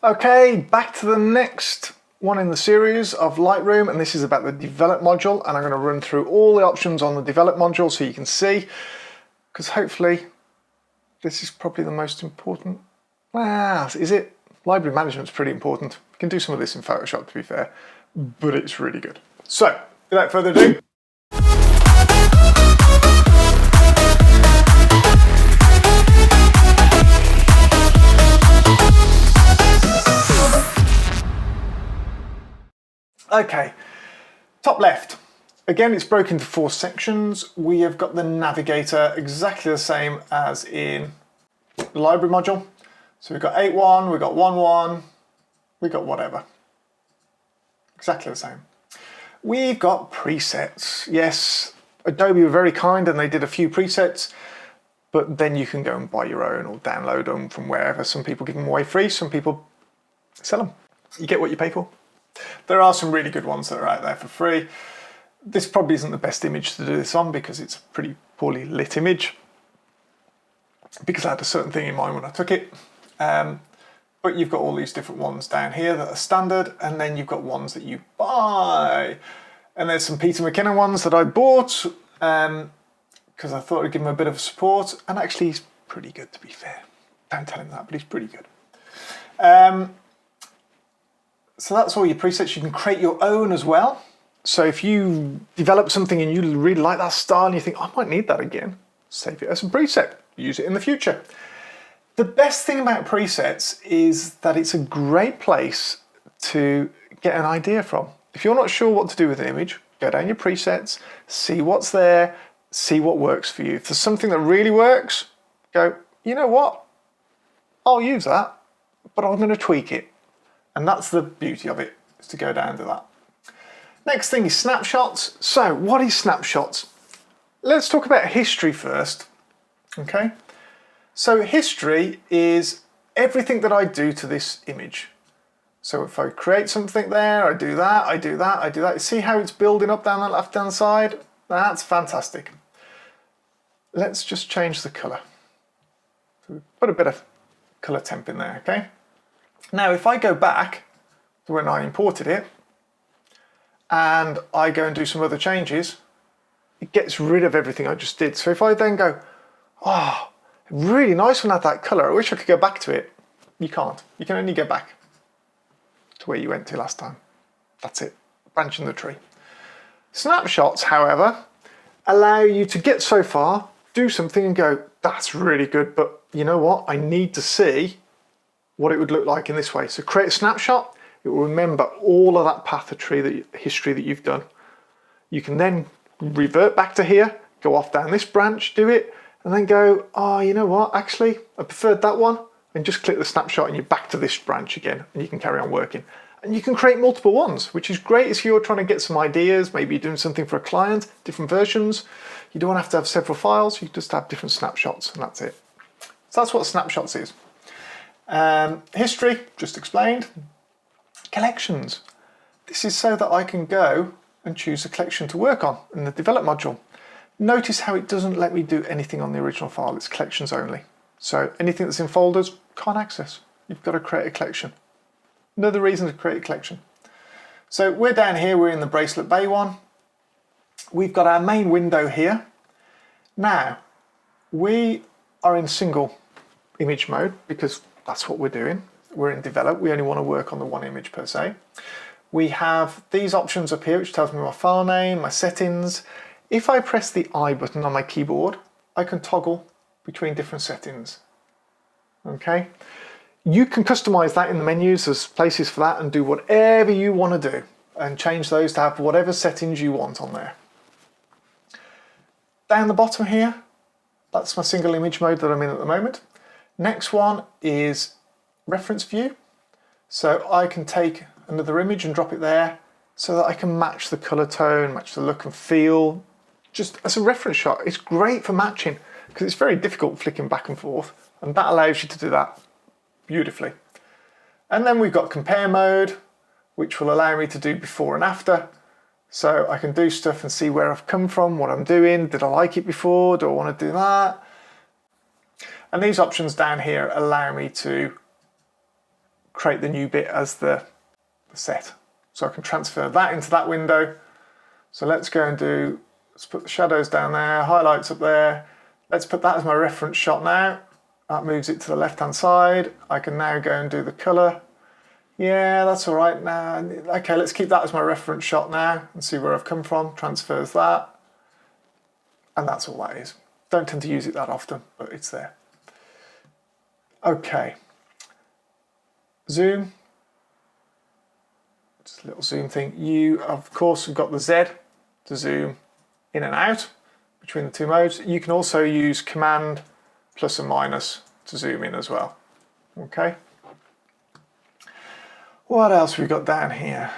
Okay, back to the next one in the series of Lightroom, and this is about the Develop module, and I'm going to run through all the options on the Develop module so you can see, because hopefully this is probably the most important. Is it? Library management's pretty important. You can do some of this in Photoshop, to be fair, but it's really good. So, without further ado, okay, top left. Again, it's broken into 4 sections. We have got the navigator exactly the same as in the library module. So we've got 8.1, we've got 1.1, we've got whatever. Exactly the same. We've got presets. Yes, Adobe were very kind and they did a few presets, but then you can go and buy your own or download them from wherever. Some people give them away free, some people sell them. You get what you pay for. There are some really good ones that are out there for free. This probably isn't the best image to do this on because it's a pretty poorly lit image, because I had a certain thing in mind when I took it. But you've got all these different ones down here that are standard, and then you've got ones that you buy. And there's some Peter McKinnon ones that I bought because I thought I'd give him a bit of support, and actually he's pretty good, to be fair. Don't tell him that, but he's pretty good. So that's all your presets. You can create your own as well. So if you develop something and you really like that style and you think, I might need that again, save it as a preset, use it in the future. The best thing about presets is that it's a great place to get an idea from. If you're not sure what to do with an image, go down your presets, see what's there, see what works for you. If there's something that really works, go, you know what? I'll use that, but I'm going to tweak it. And that's the beauty of it, is to go down to that. Next thing is snapshots. So what is snapshots? Let's talk about history first. Okay. So history is everything that I do to this image. So if I create something there, I do that, I do that, I do that. See how it's building up down the left-hand side? That's fantastic. Let's just change the color. So put a bit of color temp in there, okay? Now, if I go back to when I imported it and I go and do some other changes, it gets rid of everything I just did. So if I then go, oh, really nice one had that color, I wish I could go back to it. You can't. You can only go back to where you went to last time. That's it. Branch in the tree. Snapshots, however, allow you to get so far, do something and go, that's really good, but you know what? I need to see what it would look like in this way. So create a snapshot, it will remember all of that path of tree history that you've done. You can then revert back to here, go off down this branch, do it, and then go, oh, you know what, actually, I preferred that one, and just click the snapshot and you're back to this branch again, and you can carry on working. And you can create multiple ones, which is great if you're trying to get some ideas, maybe you're doing something for a client, different versions. You don't have to have several files, you just have different snapshots, and that's it. So that's what snapshots is. History, just explained. Collections. This is so that I can go and choose a collection to work on in the Develop module. Notice how it doesn't let me do anything on the original file, it's collections only. So anything that's in folders, can't access. You've got to create a collection. Another reason to create a collection. So we're down here, we're in the Bracelet Bay one. We've got our main window here. Now, we are in single image mode because that's what we're doing. We're in Develop, we only want to work on the one image per se. We have these options up here which tells me my file name, my settings. If I press the I button on my keyboard, I can toggle between different settings. Okay? You can customize that in the menus, there's places for that, and do whatever you want to do and change those to have whatever settings you want on there. Down the bottom here, that's my single image mode that I'm in at the moment. Next one is reference view. So I can take another image and drop it there so that I can match the color tone, match the look and feel, just as a reference shot. It's great for matching because it's very difficult flicking back and forth, and that allows you to do that beautifully. And then we've got compare mode, which will allow me to do before and after. So I can do stuff and see where I've come from, what I'm doing, did I like it before, do I want to do that? And these options down here allow me to create the new bit as the set. So I can transfer that into that window. So let's go and let's put the shadows down there, highlights up there. Let's put that as my reference shot now. That moves it to the left-hand side. I can now go and do the color. Yeah, that's all right now. Okay, let's keep that as my reference shot now and see where I've come from. Transfers that. And that's all that is. Don't tend to use it that often, but it's there. Okay. Zoom. Just a little zoom thing. You, of course, have got the Z to zoom in and out between the two modes. You can also use Command plus and minus to zoom in as well. Okay. What else have we got down here?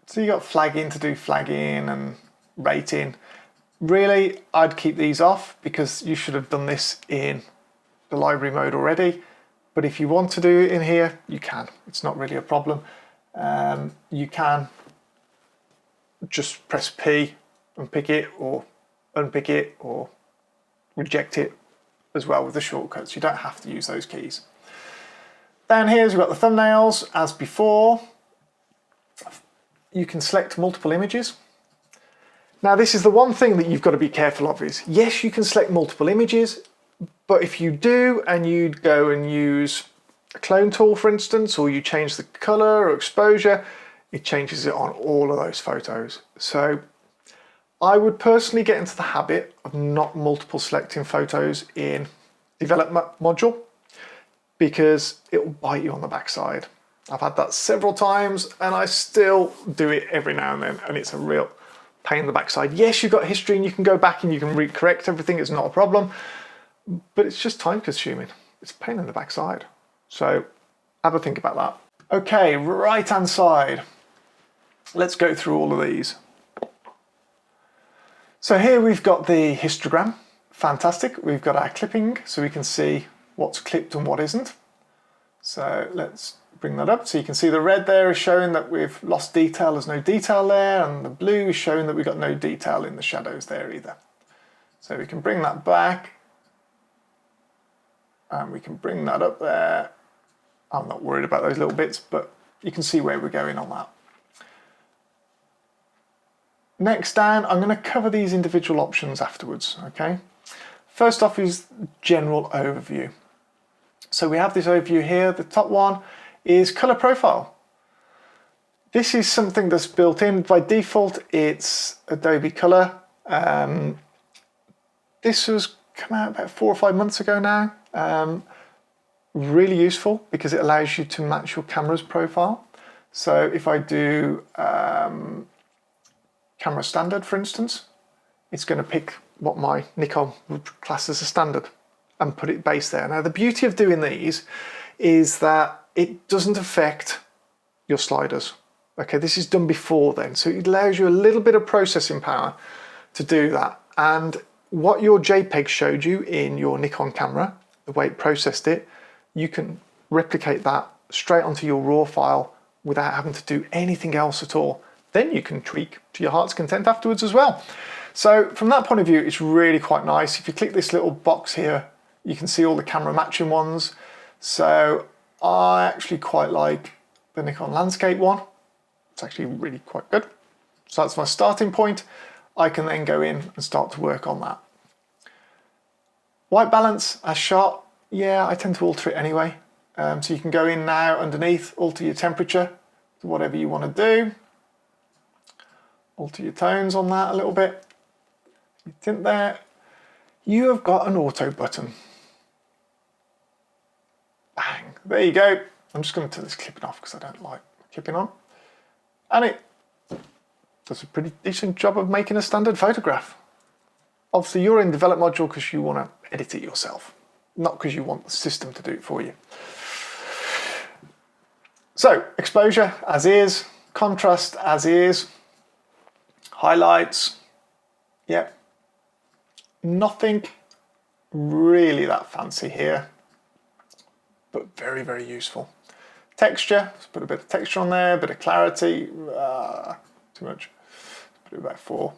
So you got flagging to do flagging and rating. Really, I'd keep these off because you should have done this in the library mode already. But if you want to do it in here, you can. It's not really a problem. You can just press P and pick it, or unpick it, or reject it as well with the shortcuts. You don't have to use those keys. Down here, we've got the thumbnails as before. You can select multiple images. Now, this is the one thing that you've got to be careful of is, yes, you can select multiple images, but if you do and you'd go and use a clone tool, for instance, or you change the color or exposure, it changes it on all of those photos. So I would personally get into the habit of not multiple selecting photos in development module, because it will bite you on the backside. I've had that several times and I still do it every now and then, and it's a real pain in the backside. Yes, you've got history and you can go back and you can recorrect everything, it's not a problem, but it's just time consuming. It's a pain in the backside. So have a think about that. Okay, right hand side. Let's go through all of these. So here we've got the histogram. Fantastic. We've got our clipping so we can see what's clipped and what isn't. So let's bring that up. So you can see the red there is showing that we've lost detail, there's no detail there, and the blue is showing that we've got no detail in the shadows there either. So we can bring that back and we can bring that up there. I'm not worried about those little bits, but you can see where we're going on that. Next down, I'm going to cover these individual options afterwards, okay? First off is general overview. So we have this overview here. The top one is color profile. This is something that's built in by default. It's Adobe Color. This has come out about 4 or 5 months ago now. Really useful because it allows you to match your camera's profile. So if I do camera standard, for instance, it's going to pick what my Nikon would class as a standard and put it based there. Now, the beauty of doing these is that it doesn't affect your sliders. Okay, this is done before then, so it allows you a little bit of processing power to do that. And what your JPEG showed you in your Nikon camera, the way it processed it, you can replicate that straight onto your RAW file without having to do anything else at all. Then you can tweak to your heart's content afterwards as well. So from that point of view, it's really quite nice. If you click this little box here, you can see all the camera matching ones. So I actually quite like the Nikon landscape one. It's actually really quite good. So that's my starting point. I can then go in and start to work on that. White balance as shot, yeah, I tend to alter it anyway. So you can go in now underneath, alter your temperature to whatever you want to do. Alter your tones on that a little bit. You tint there. You have got an auto button. Bang, there you go. I'm just going to turn this clipping off because I don't like clipping on. And it does a pretty decent job of making a standard photograph. Obviously you're in develop module because you want to edit it yourself, not because you want the system to do it for you. So exposure as is, contrast as is, highlights, yeah, nothing really that fancy here, but very, very useful. Texture, let's put a bit of texture on there, a bit of clarity, too much, put it about 4.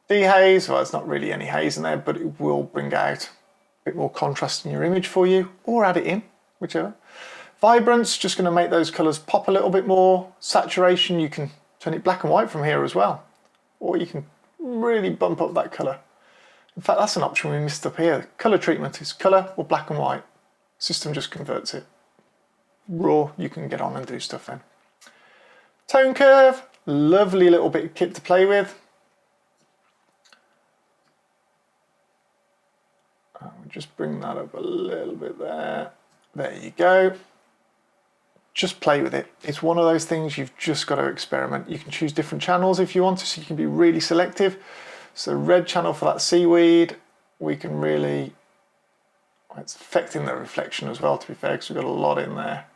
Dehaze, well, it's not really any haze in there, but it will bring out a bit more contrast in your image for you, or add it in whichever. Vibrance, just going to make those colours pop a little bit more. Saturation, you can turn it black and white from here as well. Or you can really bump up that colour. In fact, that's an option we missed up here. Colour treatment is colour or black and white. System just converts it. Raw, you can get on and do stuff then. Tone curve, lovely little bit of kit to play with. I'll just bring that up a little bit there. There you go. Just play with it. It's one of those things you've just got to experiment. You can choose different channels if you want to, so you can be really selective. So red channel for that seaweed, we can really, it's affecting the reflection as well, to be fair, because we've got a lot in there.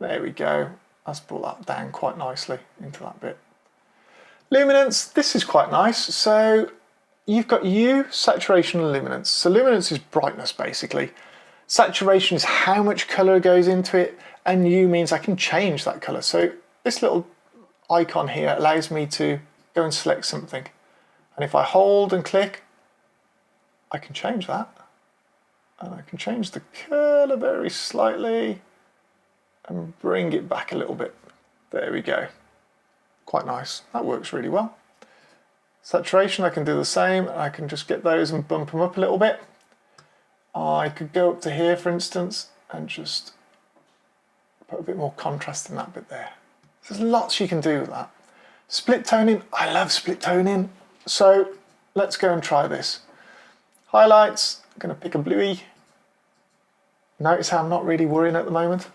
There we go. Let's brought that down quite nicely into that bit. Luminance, this is quite nice. So you've got hue, saturation and luminance. So luminance is brightness basically. Saturation is how much colour goes into it, and hue means I can change that colour. So this little icon here allows me to go and select something. And if I hold and click, I can change that. And I can change the colour very slightly and bring it back a little bit. There we go. Quite nice. That works really well. Saturation, I can do the same. I can just get those and bump them up a little bit. I could go up to here, for instance, and just put a bit more contrast in that bit there. There's lots you can do with that. Split toning, I love split toning. So let's go and try this. Highlights, I'm going to pick a bluey. Notice how I'm not really worrying at the moment.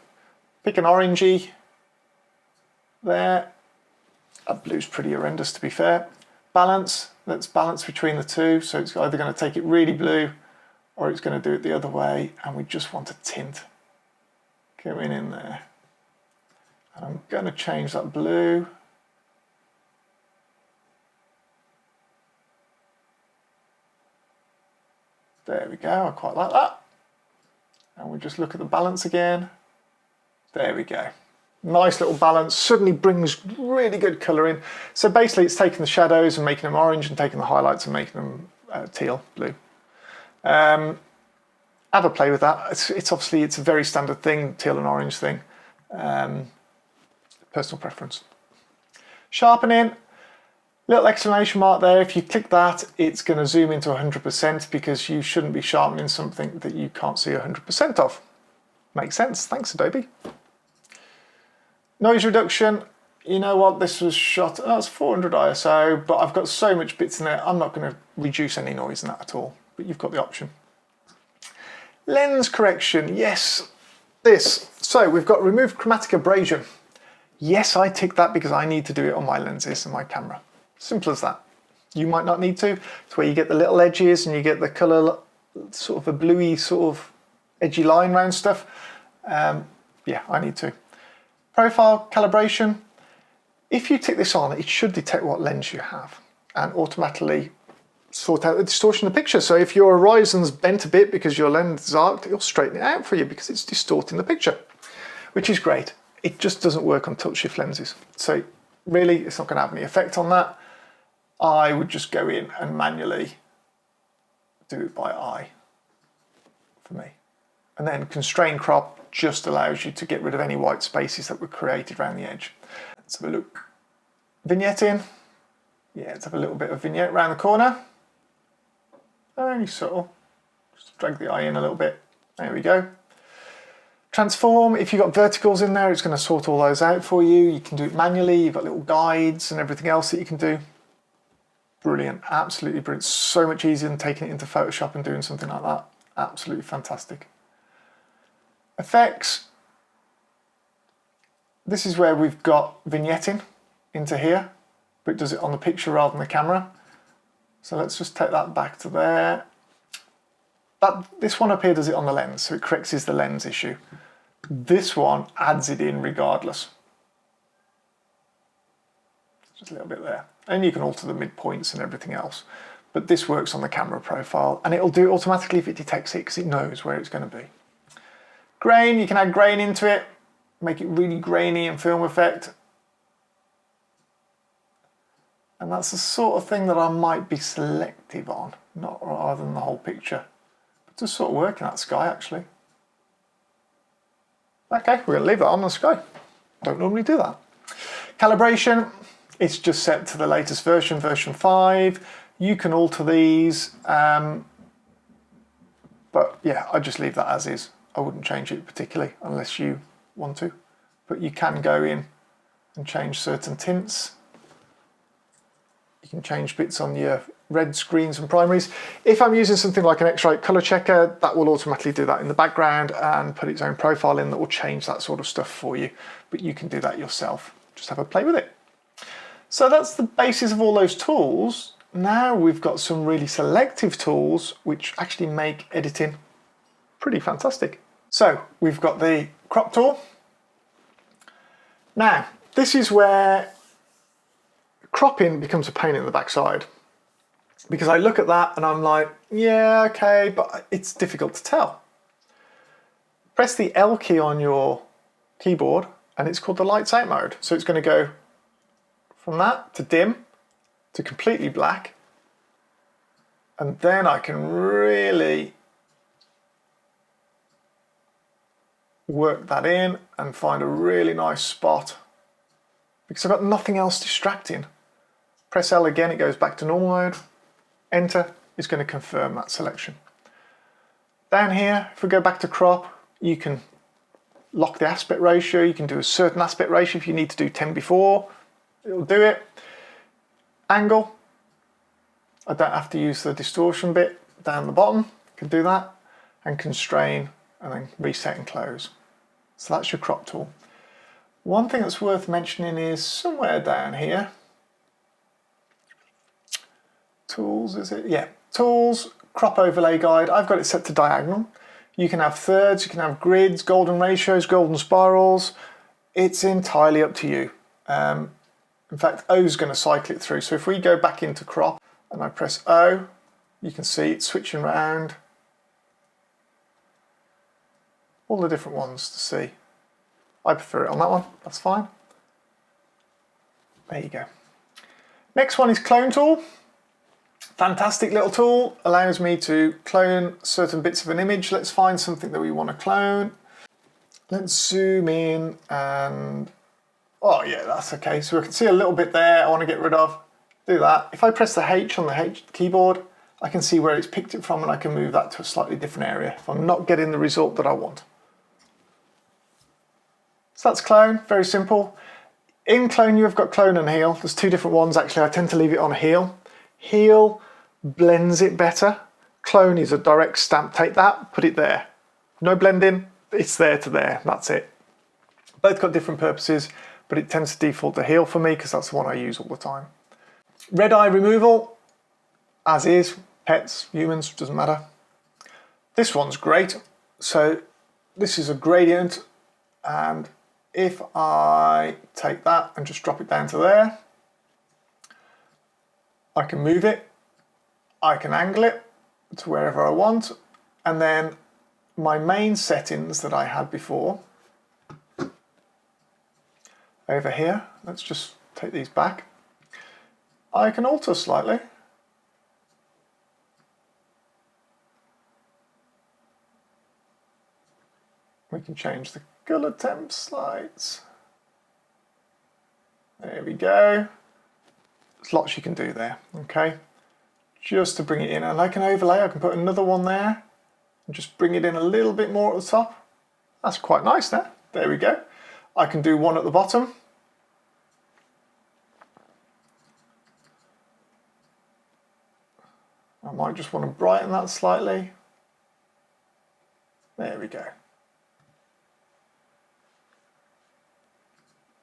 Pick an orangey. There. That blue's pretty horrendous, to be fair. Balance, let's balance between the two. So it's either going to take it really blue or it's going to do it the other way, and we just want a tint going in there. And I'm going to change that blue. There we go, I quite like that. And we just look at the balance again. There we go. Nice little balance, suddenly brings really good colour in. So basically it's taking the shadows and making them orange and taking the highlights and making them teal, blue. Have a play with that. It's obviously, it's a very standard thing, teal and orange thing. Personal preference. Sharpening, little exclamation mark there. If you click that, it's going to zoom into 100% because you shouldn't be sharpening something that you can't see 100% of. Makes sense. Thanks, Adobe. Noise reduction. You know what? This was shot, oh, it's 400 ISO, but I've got so much bits in there, I'm not going to reduce any noise in that at all. But you've got the option. Lens correction, yes, this. So we've got remove chromatic abrasion. Yes, I tick that because I need to do it on my lenses and my camera. Simple as that. You might not need to. It's where you get the little edges and you get the colour, sort of a bluey sort of edgy line around stuff. Yeah, I need to. Profile calibration. If you tick this on, it should detect what lens you have and automatically sort out the distortion of the picture. So if your horizon's bent a bit because your lens is arced, it'll straighten it out for you because it's distorting the picture, which is great. It just doesn't work on tilt shift lenses. So really, it's not going to have any effect on that. I would just go in and manually do it by eye for me. And then constrain crop just allows you to get rid of any white spaces that were created around the edge. Let's have a look. Vignetting. Yeah, let's have a little bit of vignette around the corner. Only subtle. Just drag the eye in a little bit. There we go. Transform, if you've got verticals in there, it's going to sort all those out for you. You can do it manually. You've got little guides and everything else that you can do. Brilliant, absolutely brilliant. So much easier than taking it into Photoshop and doing something like that. Absolutely fantastic. Effects. This is where we've got vignetting into here, but it does it on the picture rather than the camera. So let's just take that back to there. This one up here does it on the lens, so it corrects the lens issue. This one adds it in regardless. Just a little bit there. And you can alter the midpoints and everything else. But this works on the camera profile, and it'll do it automatically if it detects it because it knows where it's going to be. Grain, you can add grain into it, make it really grainy and film effect. And that's the sort of thing that I might be selective on, not rather than the whole picture. But just sort of work in that sky actually. Okay, we're going to leave that on. Let's go. Don't normally do that. Calibration, it's just set to the latest version, version 5. You can alter these, but yeah, I just leave that as is. I wouldn't change it particularly unless you want to, but you can go in and change certain tints. You can change bits on your red screens and primaries. If I'm using something like an X-Ray color checker, that will automatically do that in the background and put its own profile in that will change that sort of stuff for you, but you can do that yourself. Just have a play with it. So that's the basis of all those tools. Now we've got some really selective tools which actually make editing pretty fantastic. So we've got the crop tool. Now, this is where cropping becomes a pain in the backside, because I look at that and I'm like, yeah, okay, but it's difficult to tell. Press the L key on your keyboard and it's called the lights out mode. So it's going to go from that to dim to completely black, and then I can really work that in and find a really nice spot because I've got nothing else distracting. Press L again, it goes back to normal mode. Enter is going to confirm that selection. Down here, if we go back to crop, you can lock the aspect ratio. You can do a certain aspect ratio if you need to do 10 before. It'll do it. Angle. I don't have to use the distortion bit down the bottom. I can do that. And constrain and then reset and close. So that's your crop tool. One thing that's worth mentioning is somewhere down here. Tools, is it? Yeah. Tools, crop overlay guide. I've got it set to diagonal. You can have thirds, you can have grids, golden ratios, golden spirals. It's entirely up to you. In fact, O is going to cycle it through. So if we go back into crop and I press O, you can see it's switching around all the different ones to see. I prefer it on that one, that's fine. There you go. Next one is clone tool. Fantastic little tool, allows me to clone certain bits of an image. Let's find something that we want to clone. Let's zoom in and, oh yeah, that's okay. So we can see a little bit there I want to get rid of. Do that. If I press the H on the H keyboard, I can see where it's picked it from and I can move that to a slightly different area if I'm not getting the result that I want. So that's clone, very simple. In clone you've got clone and heal. There's two different ones actually. I tend to leave it on heal. Heal blends it better. Clone is a direct stamp. Take that, put it there. No blending, it's there to there, that's it. Both got different purposes, but it tends to default to heal for me because that's the one I use all the time. Red eye removal, as is, pets, humans, doesn't matter. This one's great. So this is a gradient, and if I take that and just drop it down to there, I can move it, I can angle it to wherever I want, and then my main settings that I had before, over here, let's just take these back, I can alter slightly. We can change the color temp slides. There we go. There's lots you can do there, okay? Just to bring it in, and like an overlay, I can put another one there and just bring it in a little bit more at the top. That's quite nice there. There we go. I can do one at the bottom. I might just want to brighten that slightly. There we go.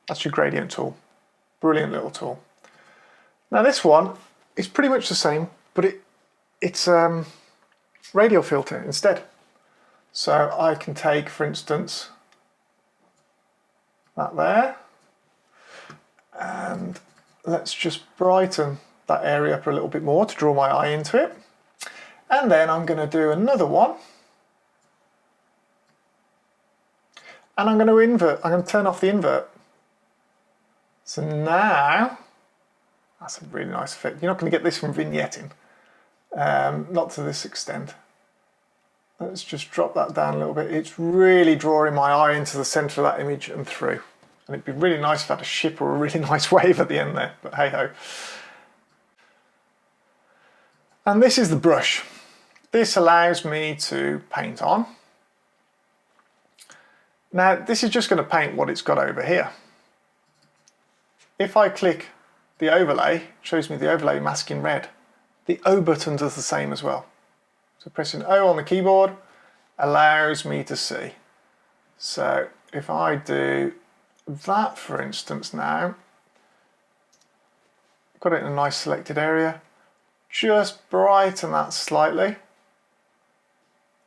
That's your gradient tool. Brilliant little tool. Now this one is pretty much the same, but it's Radial Filter instead. So I can take, for instance, that there, and let's just brighten that area up a little bit more to draw my eye into it. And then I'm going to do another one. And I'm going to invert, I'm going to turn off the invert. So now, that's a really nice effect. You're not going to get this from vignetting, not to this extent. Let's just drop that down a little bit. It's really drawing my eye into the center of that image and through. And it'd be really nice if I had a ship or a really nice wave at the end there, but hey ho. And this is the brush. This allows me to paint on. Now this is just going to paint what it's got over here. If I click the overlay, it shows me the overlay mask in red. The O button does the same as well. So pressing O on the keyboard allows me to see. So if I do that, for instance, now, got it in a nice selected area, just brighten that slightly.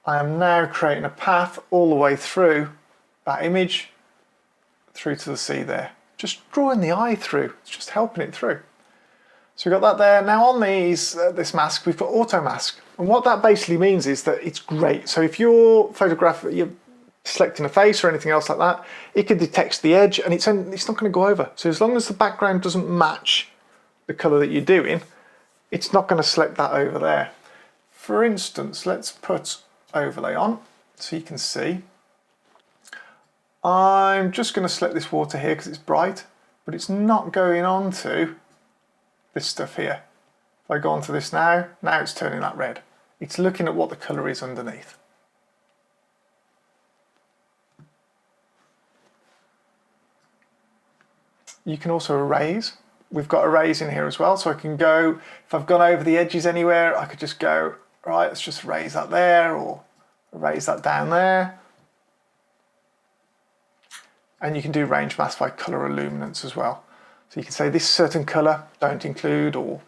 I am now creating a path all the way through that image, through to the sea there. Just drawing the eye through, it's just helping it through. So we've got that there. Now on these, this mask, we've got auto mask. And what that basically means is that it's great. So if you're selecting a face or anything else like that, it can detect the edge and it's not going to go over. So as long as the background doesn't match the color that you're doing, it's not going to select that over there. For instance, let's put overlay on so you can see. I'm just going to select this water here because it's bright, but it's not going on to this stuff here. If I go onto this now it's turning that red. It's looking at what the color is underneath. You can also erase. We've got erase in here as well, so I can go, if I've gone over the edges anywhere, I could just go, right, let's just erase that there, or erase that down there. And you can do range mask by color or luminance as well. So you can say this certain color, don't include, or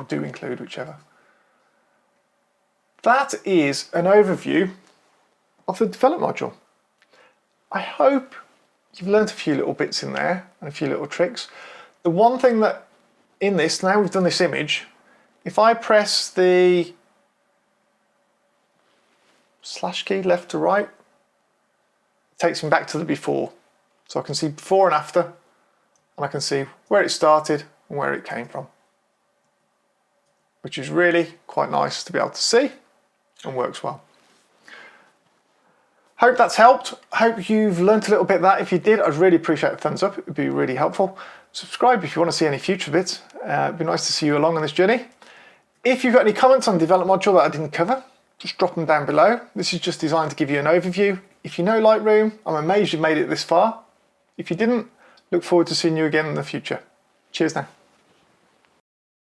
do include, whichever. That is an overview of the develop module. I hope you've learned a few little bits in there and a few little tricks. The one thing that in this, now we've done this image, if I press the slash key left to right, it takes me back to the before. So I can see before and after, and I can see where it started and where it came from, which is really quite nice to be able to see and works well. Hope that's helped. Hope you've learnt a little bit of that. If you did, I'd really appreciate a thumbs up. It would be really helpful. Subscribe if you want to see any future bits. It'd be nice to see you along on this journey. If you've got any comments on the develop module that I didn't cover, just drop them down below. This is just designed to give you an overview. If you know Lightroom, I'm amazed you've made it this far. If you didn't, look forward to seeing you again in the future. Cheers now.